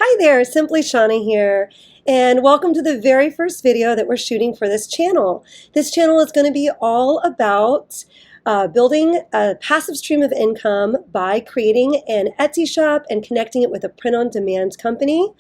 Hi there, Simply Shauna here, and welcome to the very first video that we're shooting for this channel. This channel is going to be all about building a passive stream of income by creating an Etsy shop and connecting it with a print-on-demand company,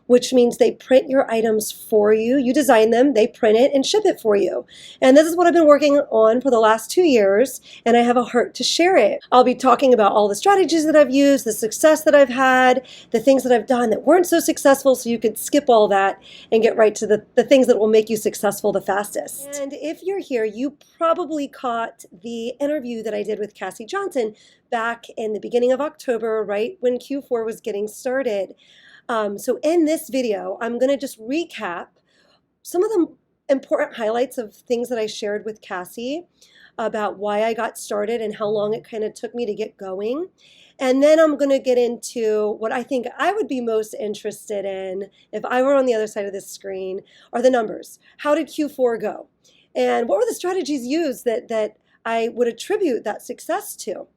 which means they print your items for you. You design them, they print it, and ship it for you. And this is what I've been working on for the last 2 years, and I have a heart to share it. I'll be talking about all the strategies that I've used, the success that I've had, the things that I've done that weren't so successful, so you could skip all that and get right to the things that will make you successful the fastest. And if you're here, you probably caught the interview that I did with Cassie Johnson back in the beginning of October, right when Q4 was getting started. So in this video, I'm going to just recap some of the important highlights of things that I shared with Cassie about why I got started and how long it kind of took me to get going. And then I'm going to get into what I think I would be most interested in if I were on the other side of this screen are the numbers. How did Q4 go? And what were the strategies used that I would attribute that success to?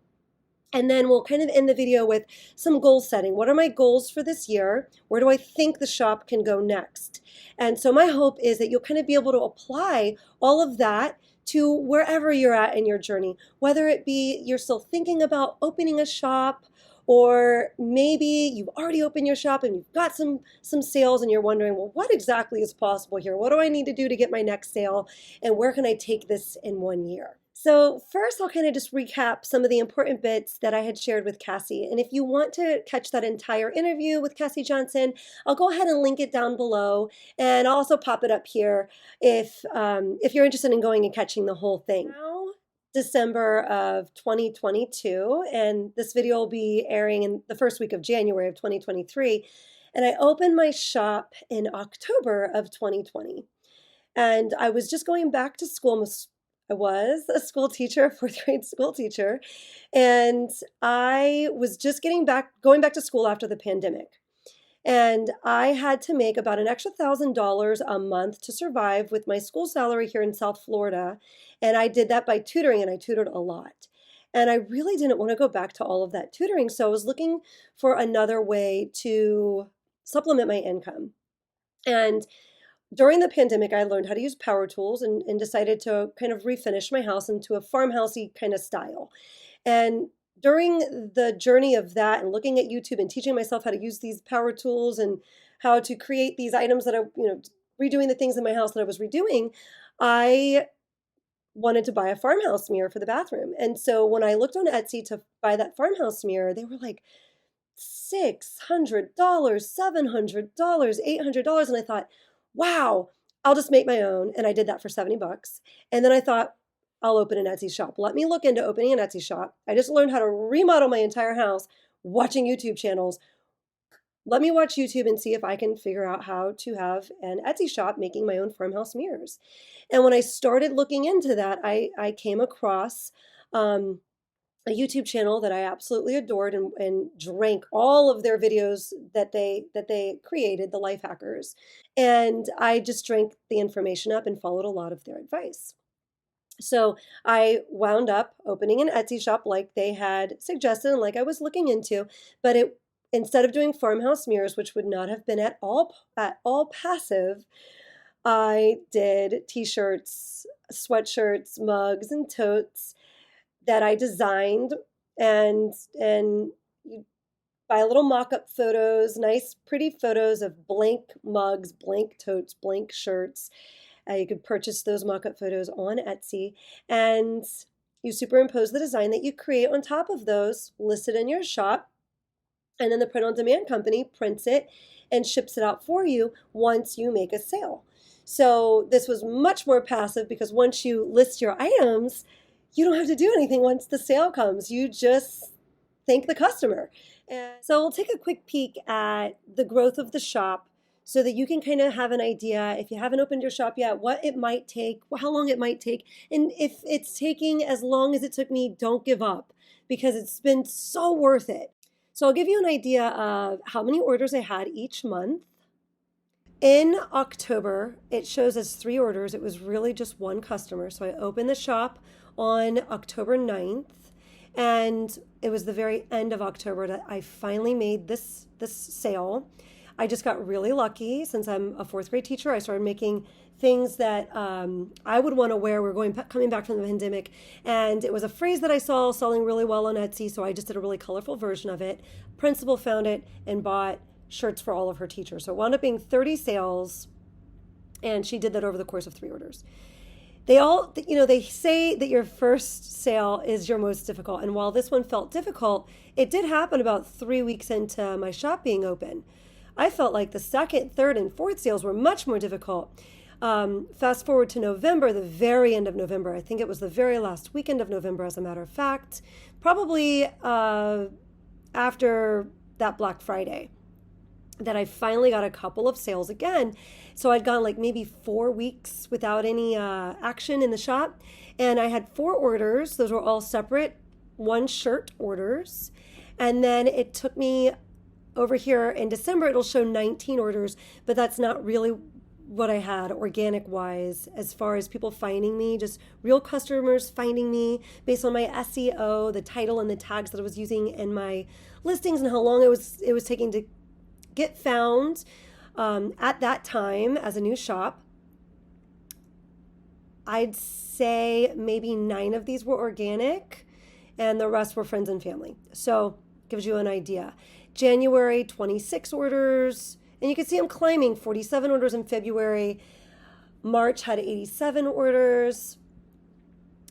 And then we'll kind of end the video with some goal setting. What are my goals for this year? Where do I think the shop can go next? And so my hope is that you'll kind of be able to apply all of that to wherever you're at in your journey, whether it be you're still thinking about opening a shop, or maybe you've already opened your shop and you've got some sales and you're wondering, well, what exactly is possible here? What do I need to do to get my next sale? And where can I take this in 1 year? So first, I'll kind of just recap some of the important bits that I had shared with Cassie. And if you want to catch that entire interview with Cassie Johnson, I'll go ahead and link it down below, and I'll also pop it up here if you're interested in going and catching the whole thing. Now, December of 2022, and this video will be airing in the first week of January of 2023. And I opened my shop in October of 2020. And I was just going back to school. I was a school teacher, a fourth grade school teacher, and I was just going back to school after the pandemic. And I had to make about an extra $1,000 a month to survive with my school salary here in South Florida. And I did that by tutoring, and I tutored a lot. And I really didn't want to go back to all of that tutoring. So I was looking for another way to supplement my income. And during the pandemic, I learned how to use power tools and decided to kind of refinish my house into a farmhousey kind of style. And during the journey of that and looking at YouTube and teaching myself how to use these power tools and how to create these items that are, redoing the things in my house that I was redoing, I wanted to buy a farmhouse mirror for the bathroom. And so when I looked on Etsy to buy that farmhouse mirror, they were like $600, $700, $800. And I thought, wow, I'll just make my own. And I did that for 70 bucks. And then I thought, I'll open an Etsy shop. Let me look into opening an Etsy shop. I just learned how to remodel my entire house watching YouTube channels. Let me watch YouTube and see if I can figure out how to have an Etsy shop making my own farmhouse mirrors. And when I started looking into that, I came across a YouTube channel that I absolutely adored and drank all of their videos that they created, the Life Hackers. And I just drank the information up and followed a lot of their advice. So I wound up opening an Etsy shop like they had suggested and like I was looking into, but instead of doing farmhouse mirrors, which would not have been at all passive, I did t-shirts, sweatshirts, mugs, and totes that I designed, and you buy little mock-up photos, nice pretty photos of blank mugs, blank totes, blank shirts. You could purchase those mock-up photos on Etsy, and you superimpose the design that you create on top of those, list it in your shop, and then the print-on-demand company prints it and ships it out for you once you make a sale. So this was much more passive because once you list your items, you don't have to do anything once the sale comes. You just thank the customer. And so we'll take a quick peek at the growth of the shop so that you can kind of have an idea, if you haven't opened your shop yet, what it might take, how long it might take. And if it's taking as long as it took me, don't give up because it's been so worth it. So I'll give you an idea of how many orders I had each month. In October, it shows as 3 orders. It was really just one customer. So I opened the shop on October 9th, and it was the very end of October that I finally made this sale. I just got really lucky. Since I'm a fourth grade teacher, I started making things that I would want to wear. We're coming back from the pandemic, and it was a phrase that I saw selling really well on Etsy, so I just did a really colorful version of it. Principal found it and bought shirts for all of her teachers. So it wound up being 30 sales, and she did that over the course of 3 orders. They say that your first sale is your most difficult. And while this one felt difficult, it did happen about 3 weeks into my shop being open. I felt like the second, third, and fourth sales were much more difficult. Fast forward to November, the very end of November. I think it was the very last weekend of November, as a matter of fact, probably after that Black Friday, that I finally got a couple of sales again. So I'd gone like maybe 4 weeks without any action in the shop. And I had 4 orders. Those were all separate 1 shirt orders. And then it took me over here in December, it'll show 19 orders, but that's not really what I had organic wise as far as people finding me, just real customers finding me based on my SEO, the title and the tags that I was using in my listings and how long it was taking to get found at that time as a new shop. I'd say maybe 9 of these were organic and the rest were friends and family. So gives you an idea. January, 26 orders, and you can see I'm climbing. 47 orders in February. March had 87 orders.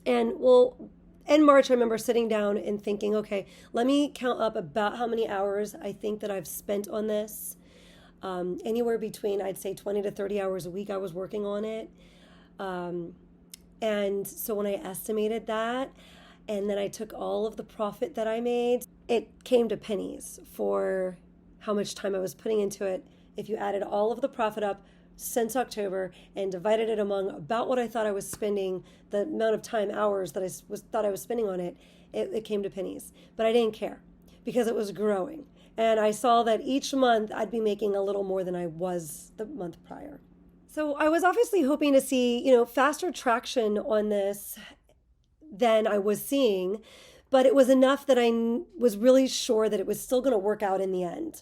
And in March, I remember sitting down and thinking, okay, let me count up about how many hours I think that I've spent on this. Anywhere between, I'd say 20 to 30 hours a week I was working on it. And so when I estimated that, and then I took all of the profit that I made, it came to pennies for how much time I was putting into it. If you added all of the profit up since October and divided it among about what I thought I was spending, the amount of time, hours that thought I was spending on it, it came to pennies. But I didn't care because it was growing. And I saw that each month I'd be making a little more than I was the month prior. So I was obviously hoping to see, faster traction on this than I was seeing, but it was enough that I was really sure that it was still going to work out in the end.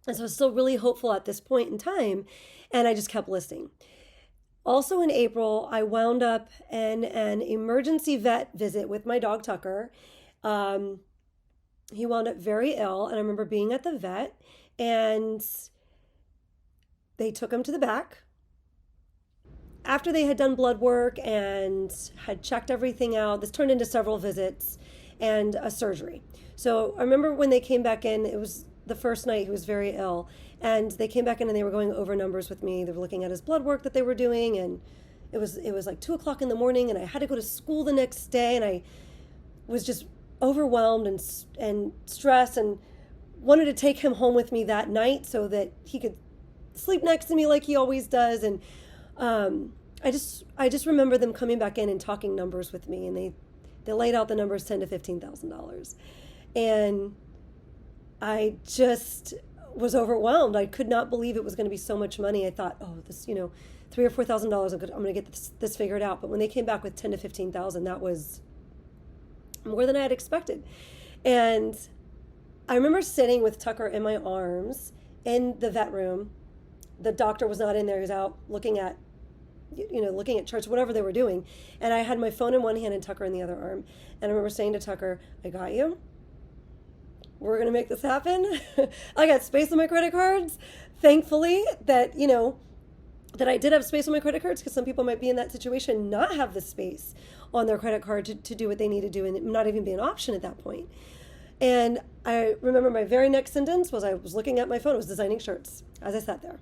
And so I was still really hopeful at this point in time, and I just kept listing. Also in April, I wound up in an emergency vet visit with my dog Tucker. He wound up very ill, and I remember being at the vet, and they took him to the back. After they had done blood work and had checked everything out, this turned into several visits and a surgery. So I remember when they came back in, it was the first night he was very ill, and they came back in and they were going over numbers with me. They were looking at his blood work that they were doing, and it was like 2:00 in the morning, and I had to go to school the next day, and I was just overwhelmed and stressed and wanted to take him home with me that night so that he could sleep next to me like he always does. And I just remember them coming back in and talking numbers with me, and they laid out the numbers $10,000 to $15,000, and I just was overwhelmed. I could not believe it was going to be so much money. I thought, oh, this, $3,000 or $4,000, I'm going to get this figured out. But when they came back with $10,000 to $15,000, that was more than I had expected. And I remember sitting with Tucker in my arms in the vet room. The doctor was not in there. He was out looking at charts, whatever they were doing. And I had my phone in one hand and Tucker in the other arm. And I remember saying to Tucker, I got you. We're going to make this happen. I got space on my credit cards. Thankfully that I did have space on my credit cards, because some people might be in that situation, not have the space on their credit card to do what they need to do, and it not even be an option at that point. And I remember my very next sentence was, I was looking at my phone, I was designing shirts as I sat there.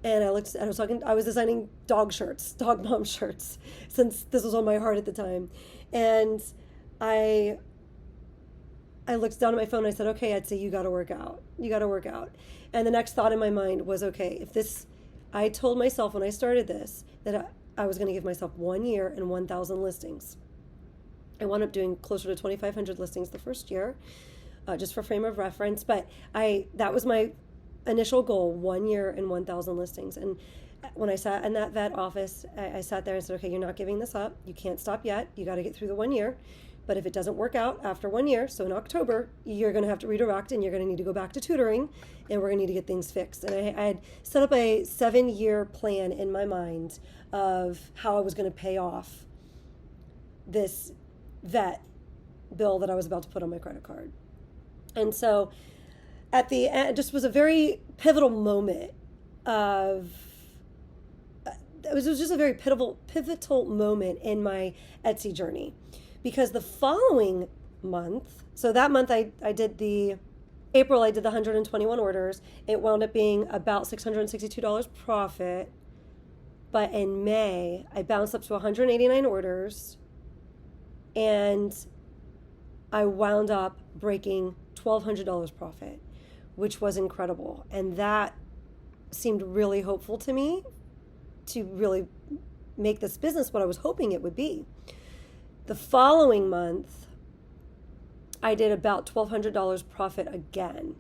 And I was designing dog shirts, dog mom shirts, since this was on my heart at the time. And I looked down at my phone and I said, okay, I'd say you got to work out. You got to work out. And the next thought in my mind was, okay, I told myself when I started this that I was going to give myself 1 year and 1,000 listings. I wound up doing closer to 2,500 listings the first year, just for frame of reference. But that was my initial goal, 1 year and 1,000 listings. And when I sat in that vet office, I sat there and said, okay, you're not giving this up. You can't stop yet. You got to get through the 1 year. But if it doesn't work out after 1 year, so in October, you're going to have to redirect and you're going to need to go back to tutoring and we're going to need to get things fixed. And I had set up a 7-year plan in my mind of how I was going to pay off this vet bill that I was about to put on my credit card. And so at the end, it just was a very pivotal moment of, it was just a very pivotal moment in my Etsy journey, because the following month, so that month I did the April, I did the 121 orders. It wound up being about $662 profit. But in May, I bounced up to 189 orders and I wound up breaking $1,200 profit, which was incredible. And that seemed really hopeful to me to really make this business what I was hoping it would be. The following month, I did about $1,200 profit again.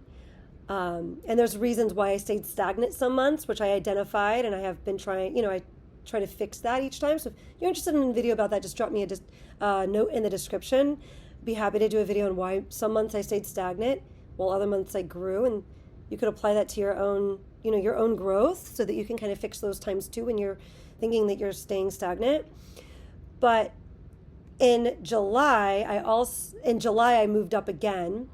And there's reasons why I stayed stagnant some months, which I identified, and I have been trying, I try to fix that each time. So if you're interested in a video about that, just drop me a note in the description. Be happy to do a video on why some months I stayed stagnant while other months I grew, and you could apply that to your own, your own growth so that you can kind of fix those times too when you're thinking that you're staying stagnant. But in July, I moved up again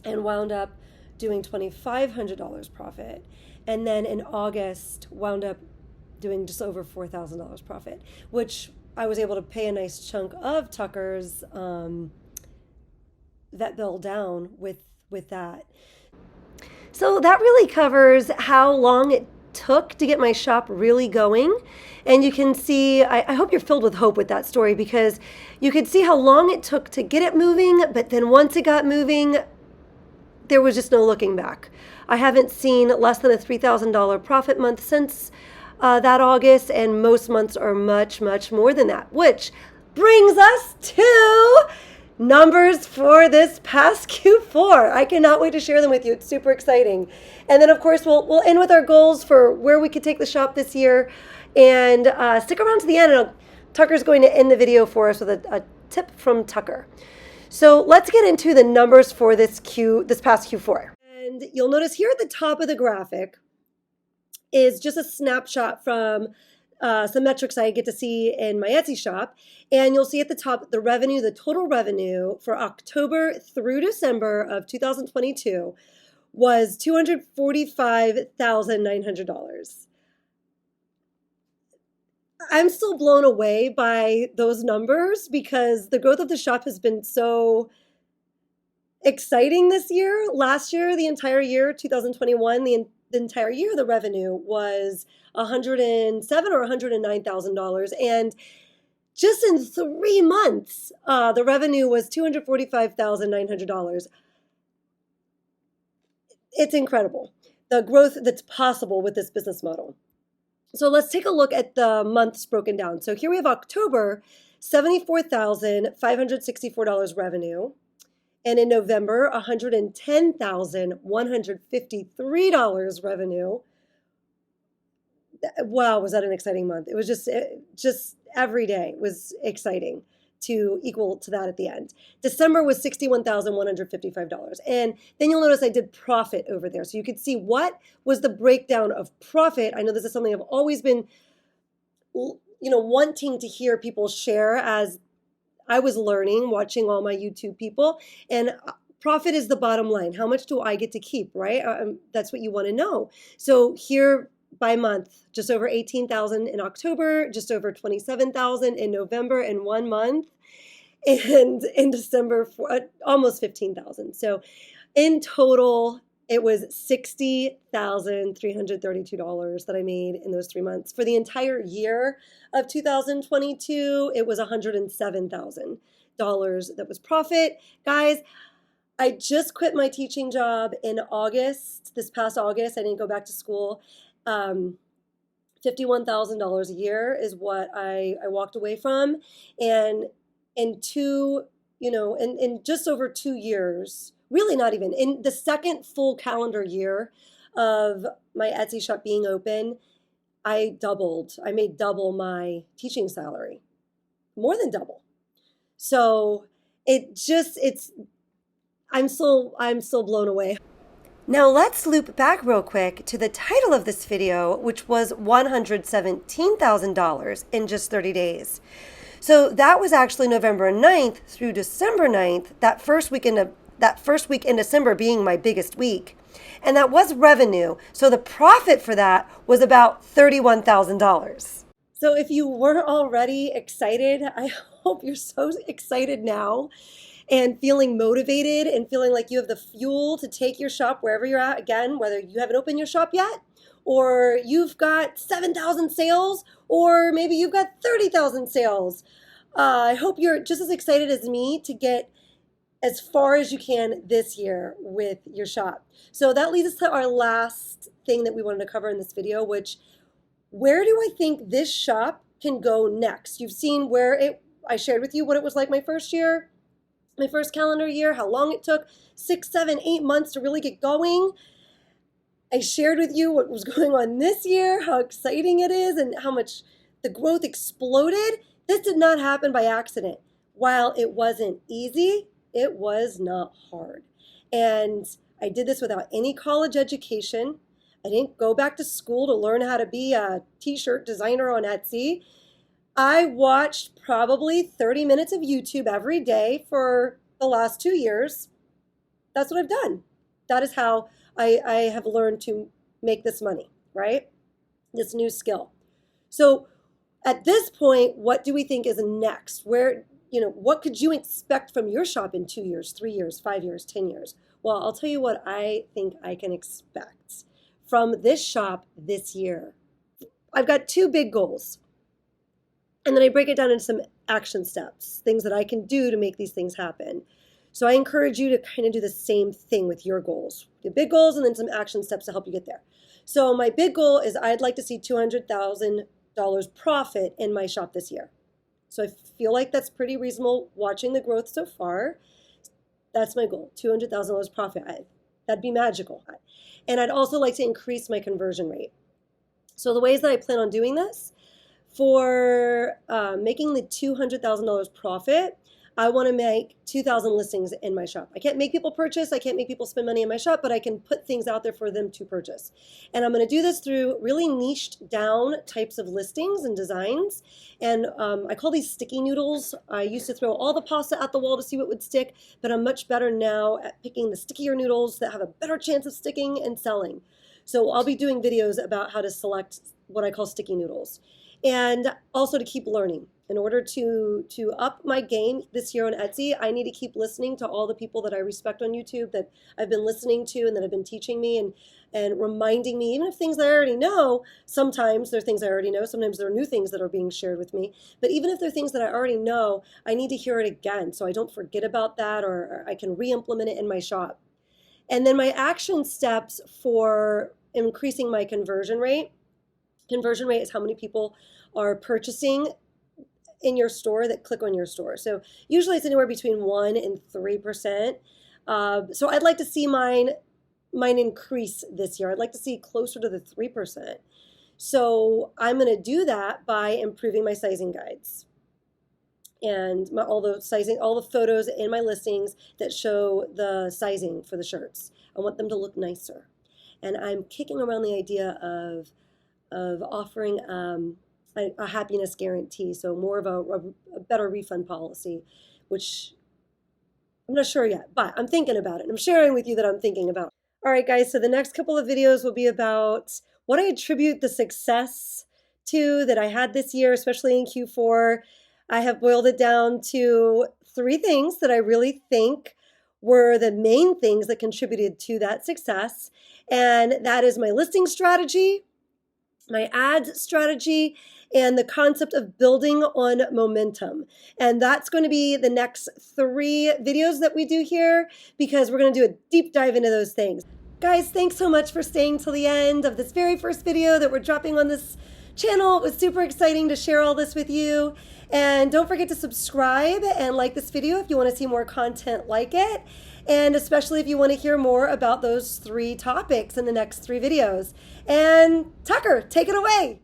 and wound up doing $2,500 profit. And then in August, wound up doing just over $4,000 profit, which I was able to pay a nice chunk of Tucker's vet bill down with that. So that really covers how long it took to get my shop really going. And you can see, I hope you're filled with hope with that story, because you could see how long it took to get it moving, but then once it got moving, there was just no looking back. I haven't seen less than a $3,000 profit month since that August, and most months are much, much more than that, which brings us to numbers for this past Q4. I cannot wait to share them with you. It's super exciting. And then, of course, we'll end with our goals for where we could take the shop this year. And stick around to the end, and Tucker's going to end the video for us with a tip from Tucker. So let's get into the numbers for this past Q4. And you'll notice here at the top of the graphic is just a snapshot from some metrics I get to see in my Etsy shop. And you'll see at the top the total revenue for October through December of 2022 was $245,900. I'm still blown away by those numbers because the growth of the shop has been so exciting this year. Last year, the entire year, 2021, the entire year, the revenue was $107,000 or $109,000. And just in 3 months, the revenue was $245,900. It's incredible, the growth that's possible with this business model. So let's take a look at the months broken down. So here we have October, $74,564 revenue. And in November, $110,153 revenue. Wow, was that an exciting month? It was just every day was exciting to equal to that at the end. December was $61,155. And then you'll notice I did profit over there. So you could see what was the breakdown of profit. I know this is something I've always been, wanting to hear people share as I was learning, watching all my YouTube people. And profit is the bottom line. How much do I get to keep, right? That's what you want to know. So here by month, just over $18,000 in October, just over $27,000 in November in 1 month, and in December almost $15,000. So in total, it was $60,332 that I made in those 3 months. For the entire year of 2022, it was $107,000 that was profit. Guys, I just quit my teaching job in August, this past August. I didn't go back to school. $51,000 a year is what I walked away from. And in just over 2 years, really not even, in the second full calendar year of my Etsy shop being open, I made double my teaching salary, more than double. So I'm still blown away. Now let's loop back real quick to the title of this video, which was $117,000 in just 30 days. So that was actually November 9th through December 9th, that first week in December being my biggest week. And that was revenue. So the profit for that was about $31,000. So if you weren't already excited, I hope you're so excited now and feeling motivated and feeling like you have the fuel to take your shop wherever you're at. Again, whether you haven't opened your shop yet, or you've got 7,000 sales, or maybe you've got 30,000 sales. I hope you're just as excited as me to get as far as you can this year with your shop. So that leads us to our last thing that we wanted to cover in this video, which, where do I think this shop can go next? You've seen I shared with you what it was like my first calendar year, how long it took, 6, 7, 8 months to really get going. I shared with you what was going on this year, how exciting it is, and how much the growth exploded. This did not happen by accident. While it wasn't easy, it was not hard. And I did this without any college education. I didn't go back to school to learn how to be a t-shirt designer on Etsy. I watched probably 30 minutes of YouTube every day for the last 2 years. That's what I've done. That is how I have learned to make this money, right? This new skill. So at this point, what do we think is next? What could you expect from your shop in 2 years, 3 years, 5 years, 10 years? Well, I'll tell you what I think I can expect from this shop this year. I've got 2 big goals. And then I break it down into some action steps, things that I can do to make these things happen. So I encourage you to kind of do the same thing with your goals. The big goals and then some action steps to help you get there. So my big goal is I'd like to see $200,000 profit in my shop this year. So I feel like that's pretty reasonable watching the growth so far. That's my goal, $200,000 profit. That'd be magical. And I'd also like to increase my conversion rate. So the ways that I plan on doing this, for making the $200,000 profit, I want to make 2,000 listings in my shop. I can't make people purchase. I can't make people spend money in my shop, but I can put things out there for them to purchase. And I'm going to do this through really niched down types of listings and designs. And I call these sticky noodles. I used to throw all the pasta at the wall to see what would stick, but I'm much better now at picking the stickier noodles that have a better chance of sticking and selling. So I'll be doing videos about how to select what I call sticky noodles. And also to keep learning. In order to up my game this year on Etsy, I need to keep listening to all the people that I respect on YouTube that I've been listening to and that have been teaching me and reminding me, even if things I already know, sometimes they're things I already know, sometimes there are new things that are being shared with me. But even if they're things that I already know, I need to hear it again so I don't forget about that, or I can re-implement it in my shop. And then my action steps for increasing my conversion rate. Conversion rate is how many people are purchasing in your store that click on your store. So usually it's anywhere between 1% and 3%. So I'd like to see mine increase this year. I'd like to see closer to the 3%. So I'm going to do that by improving my sizing guides and all the photos in my listings that show the sizing for the shirts. I want them to look nicer. And I'm kicking around the idea of offering a happiness guarantee, so more of a better refund policy, which I'm not sure yet, but I'm thinking about it. And I'm sharing with you that I'm thinking about it. All right, guys, so the next couple of videos will be about what I attribute the success to that I had this year, especially in Q4. I have boiled it down to 3 things that I really think were the main things that contributed to that success. And that is my listing strategy, my ads strategy, and the concept of building on momentum. And that's going to be the next 3 videos that we do here, because we're going to do a deep dive into those things. Guys, thanks so much for staying till the end of this very first video that we're dropping on this channel. It was super exciting to share all this with you. And don't forget to subscribe and like this video if you want to see more content like it. And especially if you want to hear more about those 3 topics in the next 3 videos. And Tucker, take it away.